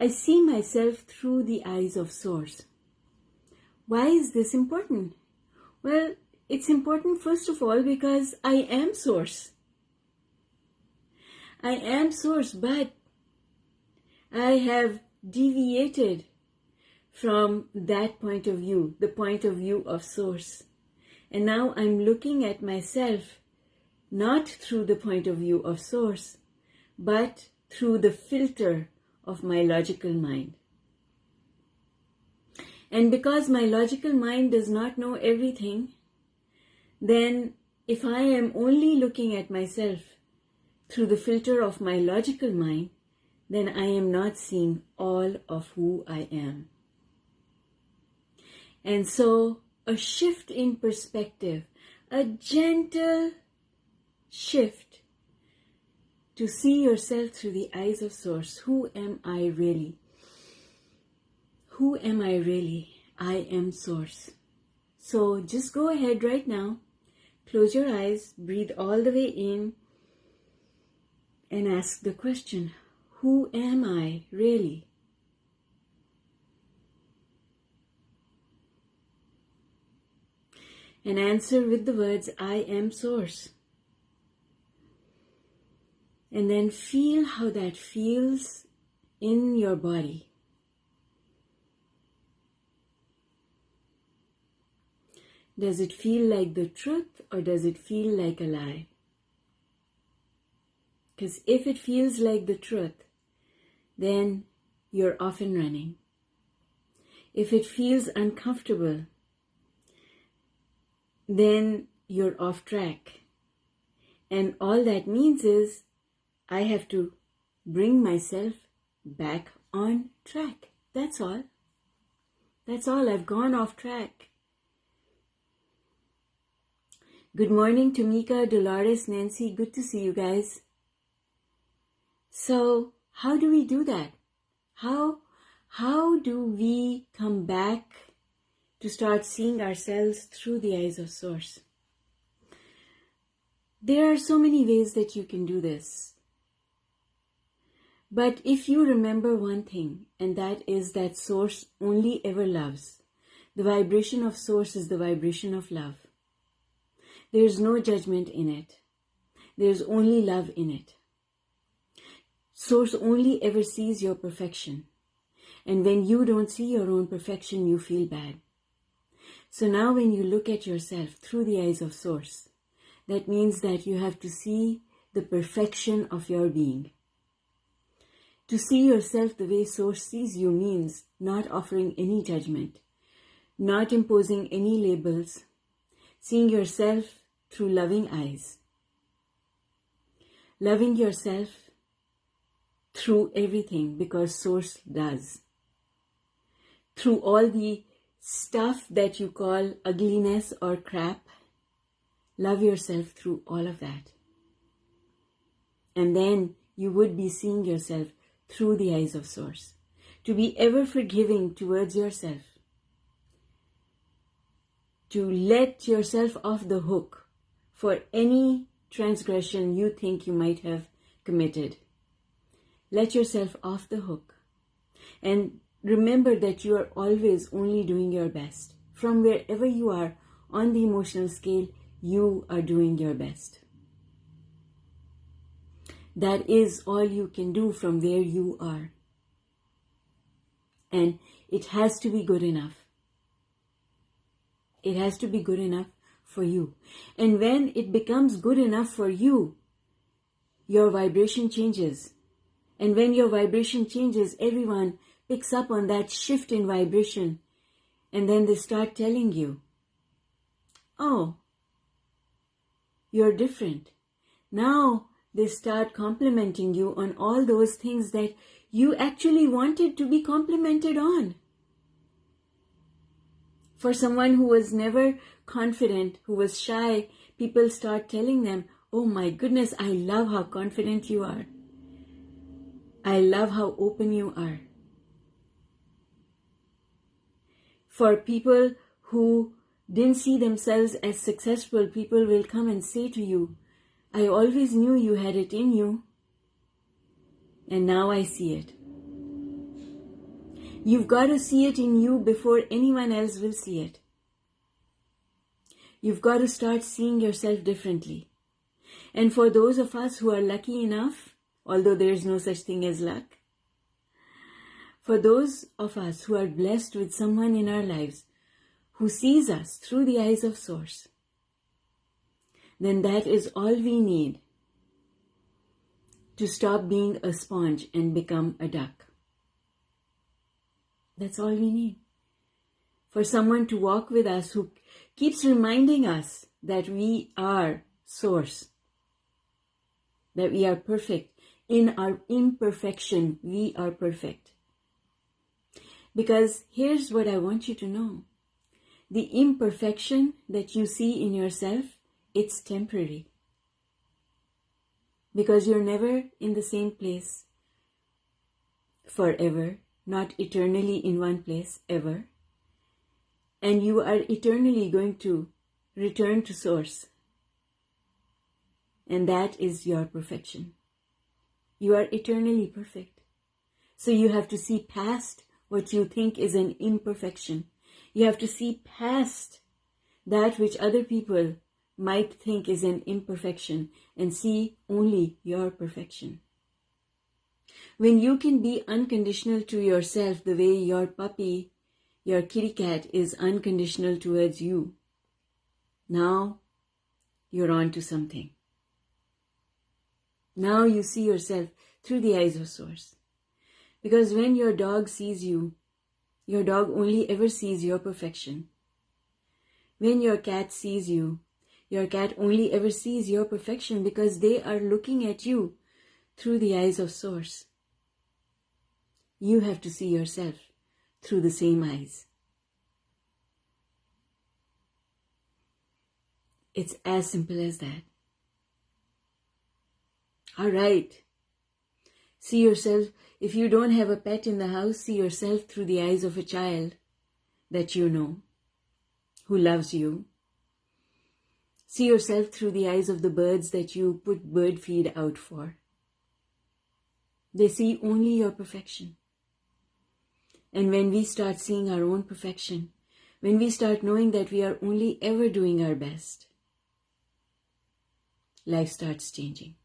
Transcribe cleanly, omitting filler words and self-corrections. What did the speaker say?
I see myself through the eyes of Source. Why is this important? Well, it's important first of all because I am Source. I am Source, but I have deviated from that point of view, the point of view of Source. And now I'm looking at myself not through the point of view of Source, but through the filter of my logical mind. And because my logical mind does not know everything, then if I am only looking at myself through the filter of my logical mind, then I am not seeing all of who I am. And so a shift in perspective, a gentle shift to see yourself through the eyes of Source. Who am I really? Who am I really? I am Source. So just go ahead right now, close your eyes, breathe all the way in, and ask the question, who am I really? And answer with the words, I am Source. And then feel how that feels in your body. Does it feel like the truth or does it feel like a lie? Because if it feels like the truth, then you're off and running. If it feels uncomfortable, then you're off track. And all that means is I have to bring myself back on track. That's all. That's all. I've gone off track. Good morning, Tamika, Dolores, Nancy. Good to see you guys. So, how do we do that? How do we come back to start seeing ourselves through the eyes of Source? There are so many ways that you can do this. But if you remember one thing, and that is that Source only ever loves. The vibration of Source is the vibration of love. There is no judgment in it. There is only love in it. Source only ever sees your perfection. And when you don't see your own perfection, you feel bad. So now when you look at yourself through the eyes of Source, that means that you have to see the perfection of your being. To see yourself the way Source sees you means not offering any judgment, not imposing any labels, seeing yourself through loving eyes, loving yourself through everything because Source does. Through all the stuff that you call ugliness or crap, love yourself through all of that. And then you would be seeing yourself through the eyes of Source. To be ever forgiving towards yourself. To let yourself off the hook for any transgression you think you might have committed. Let yourself off the hook. And remember that you are always only doing your best. From wherever you are on the emotional scale, you are doing your best. That is all you can do from where you are. And it has to be good enough. It has to be good enough for you. And when it becomes good enough for you, your vibration changes. And when your vibration changes, everyone picks up on that shift in vibration. And then they start telling you, oh, you're different. Now they start complimenting you on all those things that you actually wanted to be complimented on. For someone who was never confident, who was shy, people start telling them, oh my goodness, I love how confident you are. I love how open you are. For people who didn't see themselves as successful, people will come and say to you, I always knew you had it in you, and now I see it. You've got to see it in you before anyone else will see it. You've got to start seeing yourself differently. And for those of us who are lucky enough, although there is no such thing as luck, for those of us who are blessed with someone in our lives who sees us through the eyes of Source, then that is all we need to stop being a sponge and become a duck. That's all we need. For someone to walk with us who keeps reminding us that we are Source, that we are perfect. In our imperfection, we are perfect. Because here's what I want you to know. The imperfection that you see in yourself, it's temporary. Because you're never in the same place forever, not eternally in one place ever. And you are eternally going to return to Source. And that is your perfection. You are eternally perfect. So you have to see past what you think is an imperfection. You have to see past that which other people might think is an imperfection and see only your perfection. When you can be unconditional to yourself the way your puppy, your kitty cat is unconditional towards you, now you're on to something. Now you see yourself through the eyes of Source. Because when your dog sees you, your dog only ever sees your perfection. When your cat sees you, your cat only ever sees your perfection because they are looking at you through the eyes of Source. You have to see yourself through the same eyes. It's as simple as that. All right. See yourself. If you don't have a pet in the house, see yourself through the eyes of a child that you know, who loves you. See yourself through the eyes of the birds that you put bird feed out for. They see only your perfection. And when we start seeing our own perfection, when we start knowing that we are only ever doing our best, life starts changing.